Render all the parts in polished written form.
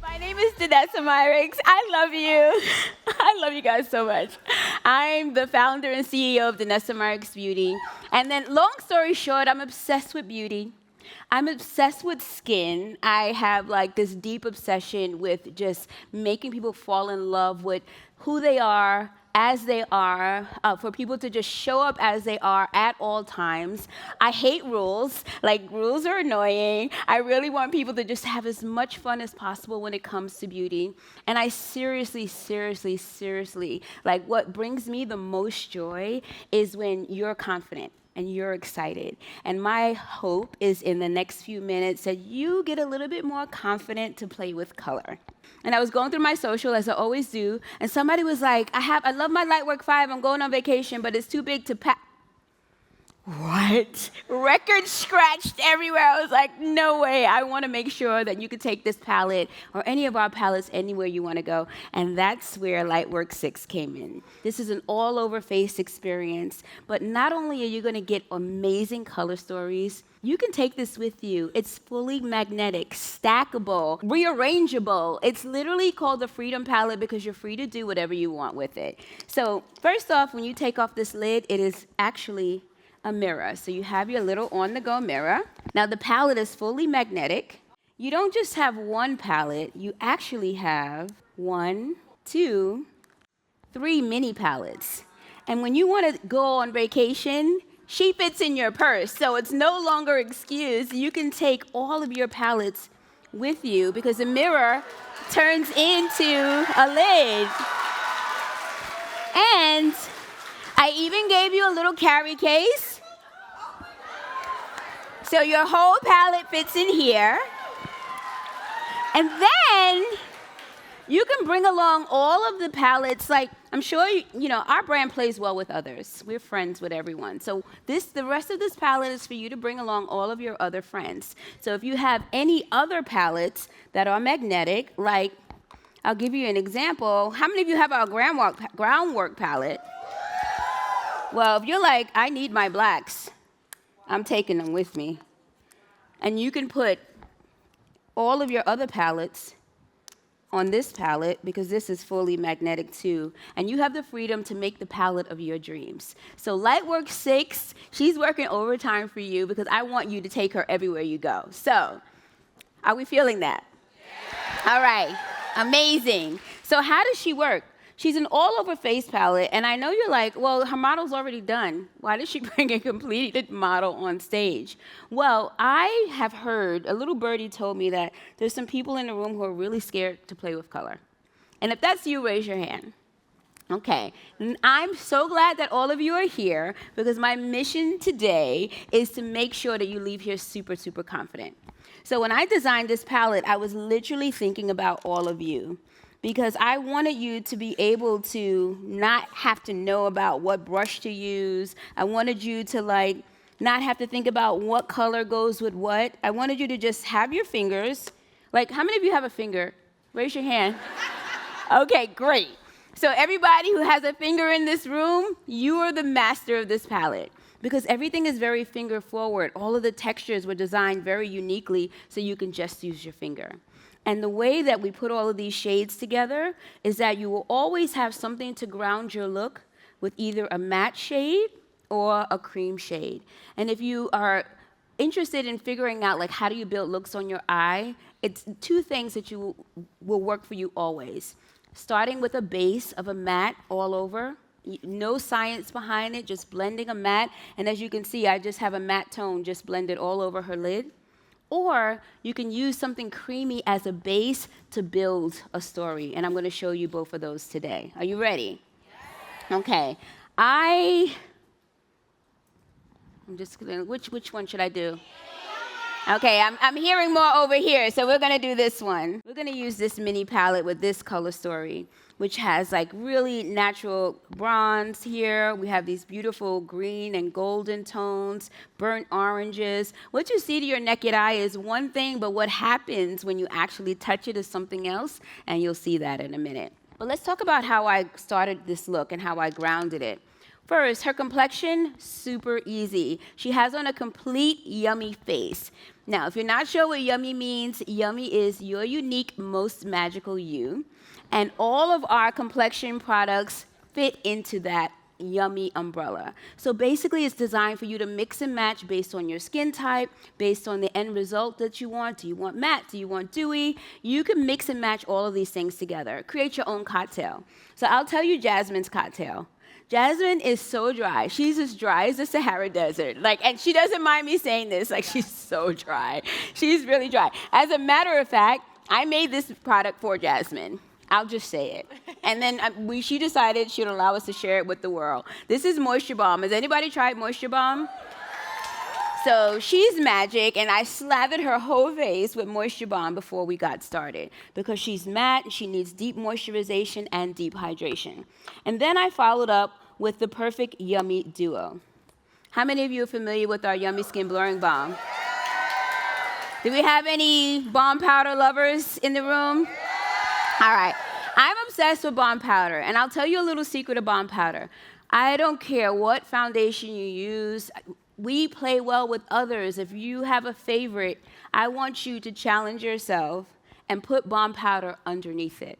My name is Danessa Myricks. I love you. I love you guys so much. I'm the founder and CEO of Danessa Myricks Beauty. And then, long story short, I'm obsessed with beauty. I'm obsessed with skin. I have like this deep obsession with just making people fall in love with who they are, as they are, for people to just show up as they are at all times. I hate rules. Like, rules are annoying. I really want people to just have as much fun as possible when it comes to beauty. And I seriously, like, what brings me the most joy is when you're confident and you're excited. And my hope is in the next few minutes that you get a little bit more confident to play with color. And I was going through my social, as I always do, and somebody was like, I love my LIGHTWORK 5, I'm going on vacation, but it's too big to pack. What? Record scratched everywhere. I was like, no way. I want to make sure that you can take this palette or any of our palettes anywhere you want to go. And that's where LIGHTWORK 6 came in. This is an all-over face experience. But not only are you going to get amazing color stories, you can take this with you. It's fully magnetic, stackable, rearrangeable. It's literally called the Freedom Palette because you're free to do whatever you want with it. So first off, when you take off this lid, it is actually a mirror. So you have your little on-the-go mirror. Now the palette is fully magnetic. You don't just have one palette, you actually have 1, 2, 3 mini palettes. And when you want to go on vacation, she fits in your purse. So it's no longer excused. You can take all of your palettes with you because the mirror turns into a lid. And I even gave you a little carry case. So your whole palette fits in here. And then you can bring along all of the palettes. Like, I'm sure, you know, our brand plays well with others. We're friends with everyone. So the rest of this palette is for you to bring along all of your other friends. So if you have any other palettes that are magnetic, like, I'll give you an example. How many of you have our groundwork palette? Well, if you're like, I need my blacks, I'm taking them with me. And you can put all of your other palettes on this palette because this is fully magnetic too. And you have the freedom to make the palette of your dreams. So LIGHTWORK 6, she's working overtime for you because I want you to take her everywhere you go. So, are we feeling that? Yeah. All right, amazing. So how does she work? She's an all-over face palette, and I know you're like, well, her model's already done. Why did she bring a completed model on stage? Well, I have heard, a little birdie told me that there's some people in the room who are really scared to play with color. And if that's you, raise your hand. Okay, and I'm so glad that all of you are here because my mission today is to make sure that you leave here super confident. So when I designed this palette, I was literally thinking about all of you, because I wanted you to be able to not have to know about what brush to use. I wanted you to like not have to think about what color goes with what. I wanted you to just have your fingers. Like, how many of you have a finger? Raise your hand. Okay, great. So everybody who has a finger in this room, you are the master of this palette because everything is very finger forward. All of the textures were designed very uniquely so you can just use your finger. And the way that we put all of these shades together is that you will always have something to ground your look with either a matte shade or a cream shade. And if you are interested in figuring out like how do you build looks on your eye, it's 2 things that will work for you always. Starting with a base of a matte all over, no science behind it, just blending a matte. And as you can see, I just have a matte tone just blended all over her lid. Or you can use something creamy as a base to build a story. And I'm going to show you both of those today. Are you ready? Yes. Okay. I'm just going to, which one should I do? Okay, I'm hearing more over here, so we're gonna do this one. We're gonna use this mini palette with this color story, which has like really natural bronze here. We have these beautiful green and golden tones, burnt oranges. What you see to your naked eye is one thing, but what happens when you actually touch it is something else, and you'll see that in a minute. But let's talk about how I started this look and how I grounded it. First, her complexion, super easy. She has on a complete yummy face. Now, if you're not sure what yummy means, yummy is your unique, most magical you. And all of our complexion products fit into that yummy umbrella. So basically, it's designed for you to mix and match based on your skin type, based on the end result that you want. Do you want matte? Do you want dewy? You can mix and match all of these things together. Create your own cocktail. So I'll tell you Jasmine's cocktail. Jasmine is so dry. She's as dry as the Sahara Desert. And she doesn't mind me saying this. She's so dry. She's really dry. As a matter of fact, I made this product for Jasmine. I'll just say it. And then she decided she would allow us to share it with the world. This is Moisture Balm. Has anybody tried Moisture Balm? So she's magic, and I slathered her whole face with Moisture Balm before we got started because she's matte, and she needs deep moisturization and deep hydration. And then I followed up with the perfect yummy duo. How many of you are familiar with our Yummy Skin Blurring Balm? Do we have any balm powder lovers in the room? All right. I'm obsessed with balm powder, and I'll tell you a little secret of balm powder. I don't care what foundation you use. We play well with others. If you have a favorite, I want you to challenge yourself and put balm powder underneath it.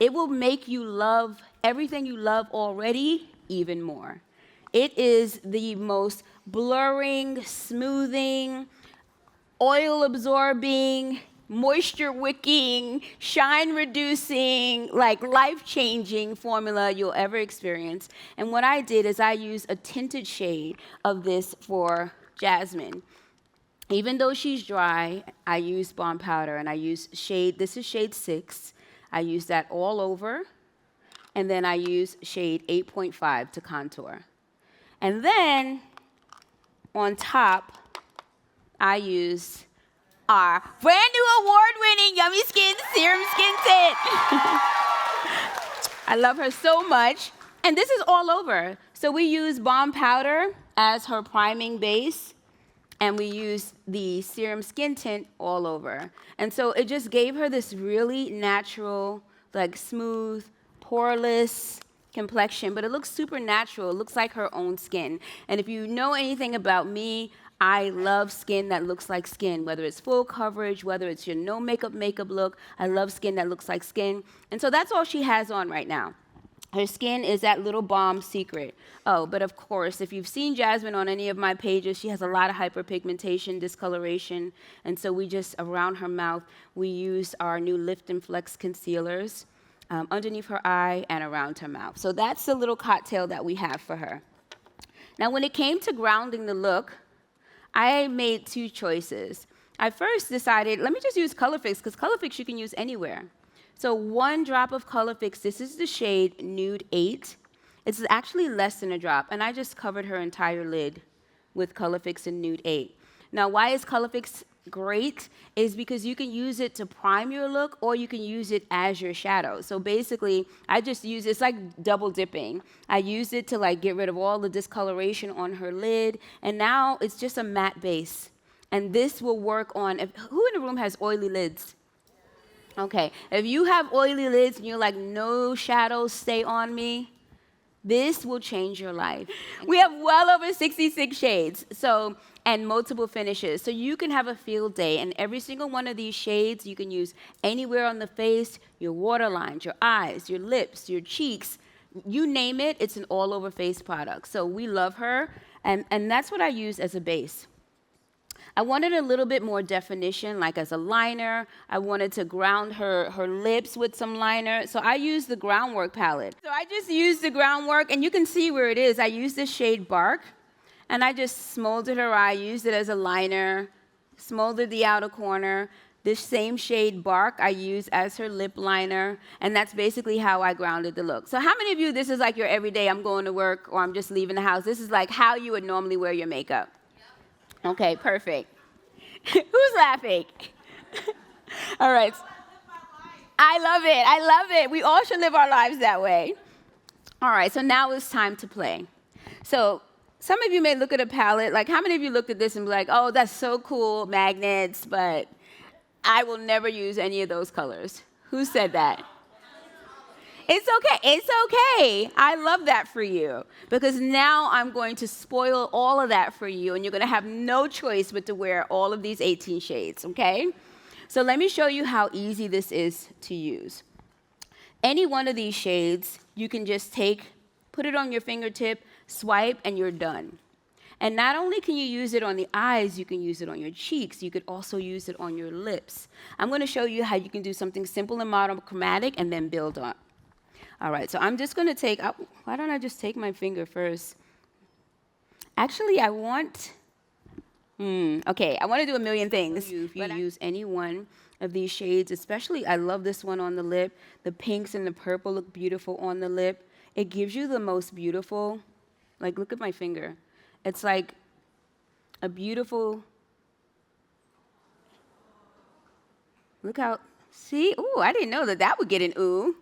It will make you love everything you love already even more. It is the most blurring, smoothing, oil-absorbing, moisture-wicking, shine-reducing, life-changing formula you'll ever experience. And what I did is I used a tinted shade of this for Jasmine. Even though she's dry, I used balm powder, and I used shade, this is shade 6. I used that all over, and then I used shade 8.5 to contour. And then, on top, I used our brand new award-winning Yummy Skin Serum Skin Tint. I love her so much. And this is all over. So we use balm powder as her priming base, and we use the serum skin tint all over. And so it just gave her this really natural, smooth, poreless complexion, but it looks super natural. It looks like her own skin. And if you know anything about me, I love skin that looks like skin, whether it's full coverage, whether it's your no makeup look. I love skin that looks like skin. And so that's all she has on right now. Her skin is that little balm secret. Oh, but of course, if you've seen Jasmine on any of my pages, she has a lot of hyperpigmentation, discoloration. And so we just, around her mouth, we use our new Lift and Flex concealers underneath her eye and around her mouth. So that's the little cocktail that we have for her. Now, when it came to grounding the look, I made 2 choices. I first decided, let me just use Color Fix, because Color Fix you can use anywhere. So 1 drop of Color Fix, this is the shade Nude 8. It's actually less than a drop, and I just covered her entire lid with Color Fix in Nude 8. Now, why is Color Fix great? Is because you can use it to prime your look, or you can use it as your shadow. So basically, I just use it's like double dipping. I used it to get rid of all the discoloration on her lid, and now it's just a matte base. And this will work on, who in the room has oily lids? Okay, if you have oily lids and you're like, no shadows stay on me, this will change your life. We have well over 66 shades, and multiple finishes. So you can have a field day, and every single one of these shades you can use anywhere on the face, your waterlines, your eyes, your lips, your cheeks, you name it, it's an all-over face product. So we love her, and that's what I use as a base. I wanted a little bit more definition, as a liner. I wanted to ground her lips with some liner. So I used the Groundwork palette. So I just used the Groundwork, and you can see where it is. I used the shade Bark, and I just smolded her eye, used it as a liner, smolded the outer corner. This same shade Bark I use as her lip liner, and that's basically how I grounded the look. So how many of you, this is your everyday, I'm going to work or I'm just leaving the house, this is how you would normally wear your makeup? Okay, perfect. Who's laughing? All right. I love it. I love it. We all should live our lives that way. All right, so now it's time to play. So some of you may look at a palette, how many of you looked at this and be like, oh, that's so cool, magnets, but I will never use any of those colors. Who said that? It's okay. It's okay. I love that for you because now I'm going to spoil all of that for you and you're going to have no choice but to wear all of these 18 shades, okay? So let me show you how easy this is to use. Any one of these shades, you can just take, put it on your fingertip, swipe, and you're done. And not only can you use it on the eyes, you can use it on your cheeks. You could also use it on your lips. I'm going to show you how you can do something simple and monochromatic and then build on. All right, so I'm just going to take, why don't I just take my finger first? Actually, I want to do a million things. If you use any one of these shades, especially, I love this one on the lip. The pinks and the purple look beautiful on the lip. It gives you the most beautiful, like, look at my finger. It's like a beautiful, look how, see? Ooh, I didn't know that that would get an ooh.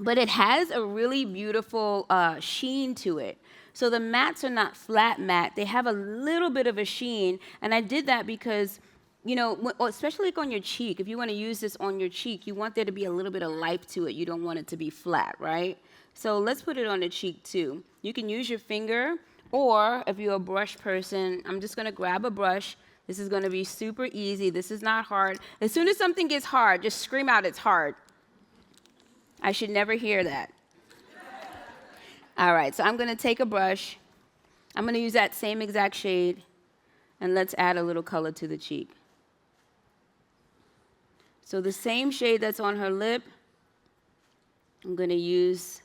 But it has a really beautiful sheen to it. So the mattes are not flat matte. They have a little bit of a sheen. And I did that because, you know, especially like on your cheek, if you want to use this on your cheek, you want there to be a little bit of life to it. You don't want it to be flat, right? So let's put it on the cheek too. You can use your finger, or if you're a brush person, I'm just going to grab a brush. This is going to be super easy. This is not hard. As soon as something gets hard, just scream out, it's hard. I should never hear that. All right, so I'm going to take a brush. I'm going to use that same exact shade, and let's add a little color to the cheek. So the same shade that's on her lip, I'm going to use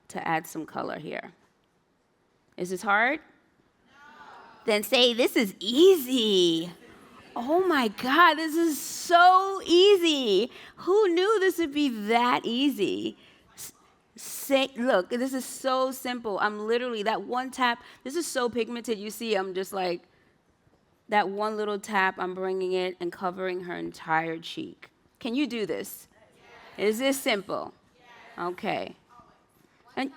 to add some color here. Is this hard? No. Then say, this is easy. Oh my God, this is so easy. Who knew this would be that easy? Look, this is so simple. I'm literally, that one tap, this is so pigmented. You see, I'm just like, that one little tap, I'm bringing it and covering her entire cheek. Can you do this? Yes. Is this simple? Yes. Okay. And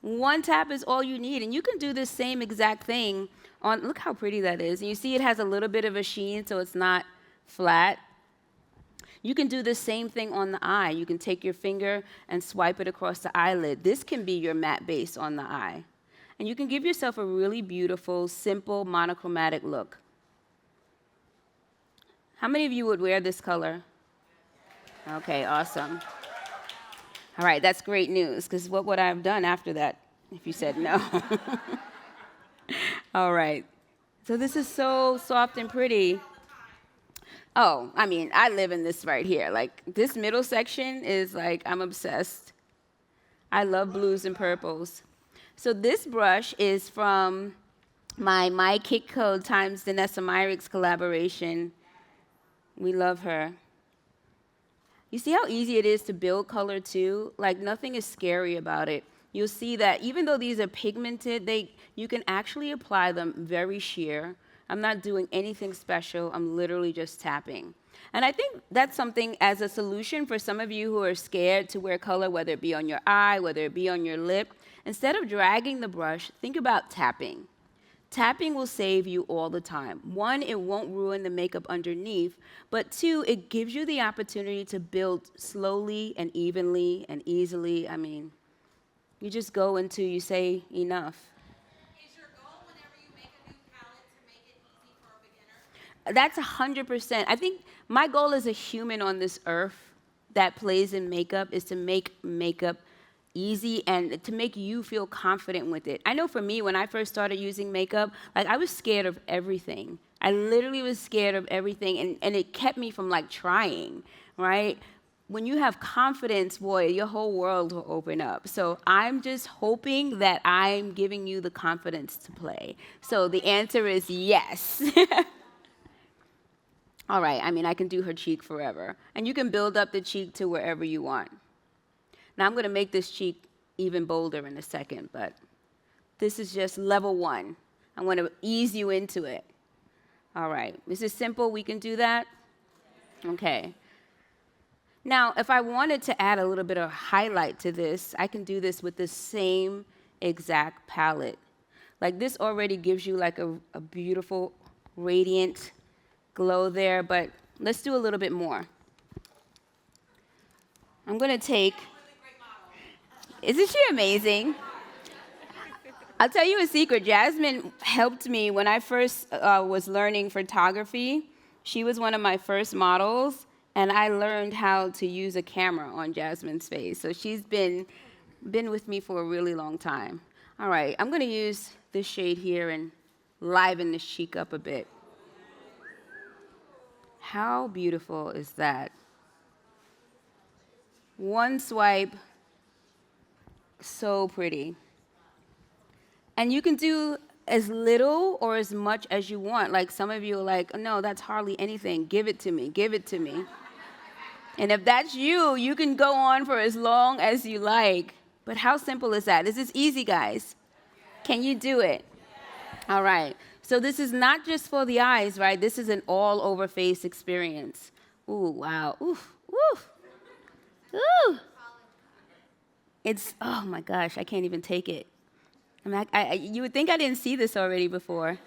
one tap is all you need. And you can do this same exact thing on, look how pretty that is. And you see it has a little bit of a sheen, so it's not flat. You can do the same thing on the eye. You can take your finger and swipe it across the eyelid. This can be your matte base on the eye. And you can give yourself a really beautiful, simple, monochromatic look. How many of you would wear this color? Okay, awesome. All right, that's great news, because what would I have done after that if you said no? All right. So this is so soft and pretty. Oh, I mean, I live in this right here. Like, this middle section is like, I'm obsessed. I love blues and purples. So this brush is from my Kick Code times Danessa Myricks collaboration. We love her. You see how easy it is to build color too? Like, nothing is scary about it. You'll see that even though these are pigmented, you can actually apply them very sheer. I'm not doing anything special. I'm literally just tapping. And I think that's something as a solution for some of you who are scared to wear color, whether it be on your eye, whether it be on your lip. Instead of dragging the brush, think about tapping. Tapping will save you all the time. One, it won't ruin the makeup underneath, but two, it gives you the opportunity to build slowly and evenly and easily. I mean, you just go until you say enough. Is your goal whenever you make a new palette to make it easy for a beginner? That's 100%. I think my goal as a human on this earth that plays in makeup is to make makeup easy and to make you feel confident with it. I know for me, when I first started using makeup, like, I was scared of everything. I literally was scared of everything, and it kept me from, like, trying, right? When you have confidence, boy, your whole world will open up. So I'm just hoping that I'm giving you the confidence to play. So the answer is yes. All right, I mean, I can do her cheek forever. And you can build up the cheek to wherever you want. Now, I'm going to make this cheek even bolder in a second, but this is just level one. I'm going to ease you into it. All right, this is simple. We can do that? Okay. Now, if I wanted to add a little bit of highlight to this, I can do this with the same exact palette. Like, this already gives you like a beautiful, radiant glow there, but let's do a little bit more. I'm going to take, isn't she amazing? I'll tell you a secret. Jasmine helped me when I first was learning photography. She was one of my first models, and I learned how to use a camera on Jasmine's face. So she's been with me for a really long time. All right, I'm going to use this shade here and liven this cheek up a bit. How beautiful is that? One swipe, so pretty. And you can do as little or as much as you want. Like some of you are like, no, that's hardly anything. Give it to me, give it to me. And if that's you, you can go on for as long as you like. But how simple is that? Is this easy, guys? Can you do it? All right. So this is not just for the eyes, right? This is an all-over face experience. Ooh, wow. Oof, oof. Ooh. It's, oh my gosh, I can't even take it. You would think I didn't see this already before.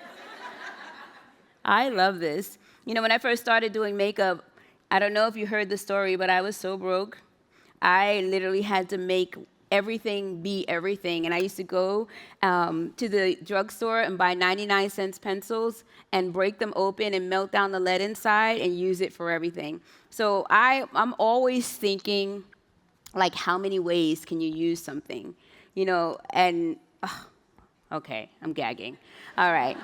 I love this. You know, when I first started doing makeup, I don't know if you heard the story, but I was so broke. I literally had to make everything be everything. And I used to go to the drugstore and buy 99-cent pencils and break them open and melt down the lead inside and use it for everything. So I'm always thinking, like, how many ways can you use something? You know, and, okay, I'm gagging. All right.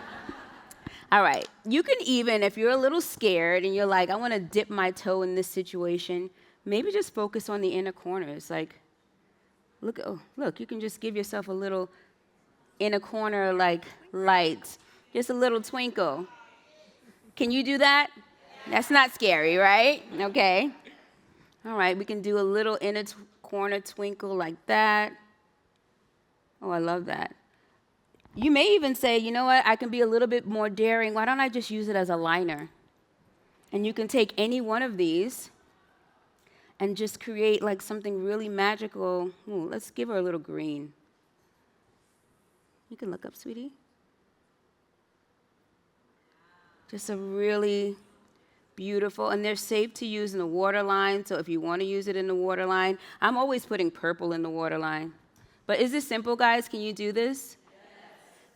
All right. You can even, if you're a little scared and you're like, I want to dip my toe in this situation, maybe just focus on the inner corners. Like, look, you can just give yourself a little inner corner, like, light. Just a little twinkle. Can you do that? That's not scary, right? Okay. All right, we can do a little inner corner twinkle like that. Oh, I love that. You may even say, you know what, I can be a little bit more daring. Why don't I just use it as a liner? And you can take any one of these and just create like something really magical. Ooh, let's give her a little green. You can look up, sweetie. Just a really beautiful, and they're safe to use in the waterline, so if you want to use it in the waterline, I'm always putting purple in the waterline. But is this simple, guys? Can you do this?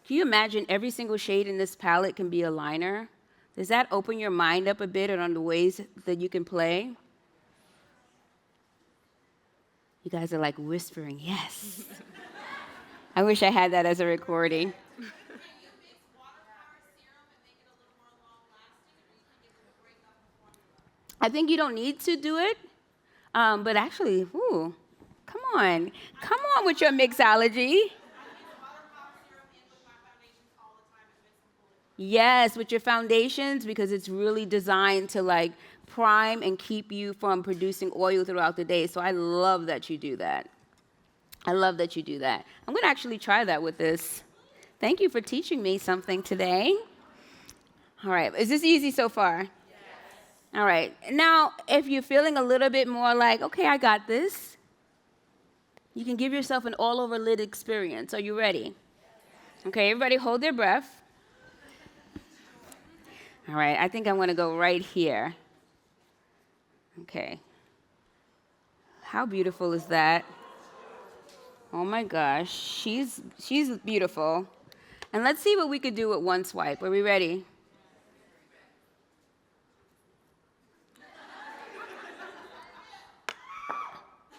Can you imagine every single shade in this palette can be a liner? Does that open your mind up a bit on the ways that you can play? You guys are like whispering, yes. I wish I had that as a recording. I think you don't need to do it, but actually, ooh, come on with your mixology. Yes, with your foundations, because it's really designed to like prime and keep you from producing oil throughout the day. So I love that you do that. I love that you do that. I'm going to actually try that with this. Thank you for teaching me something today. All right, is this easy so far? Yes. All right, now if you're feeling a little bit more like, okay, I got this, you can give yourself an all-over lid experience. Are you ready? Okay, everybody hold their breath. All right, I think I'm going to go right here. Okay. How beautiful is that? Oh my gosh, she's beautiful. And let's see what we could do with one swipe. Are we ready?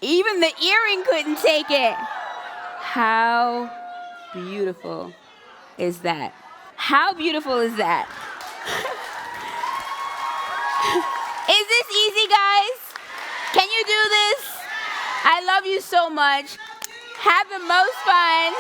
Even the earring couldn't take it. How beautiful is that? How beautiful is that? Is this easy, guys? Can you do this? I love you so much. Have the most fun.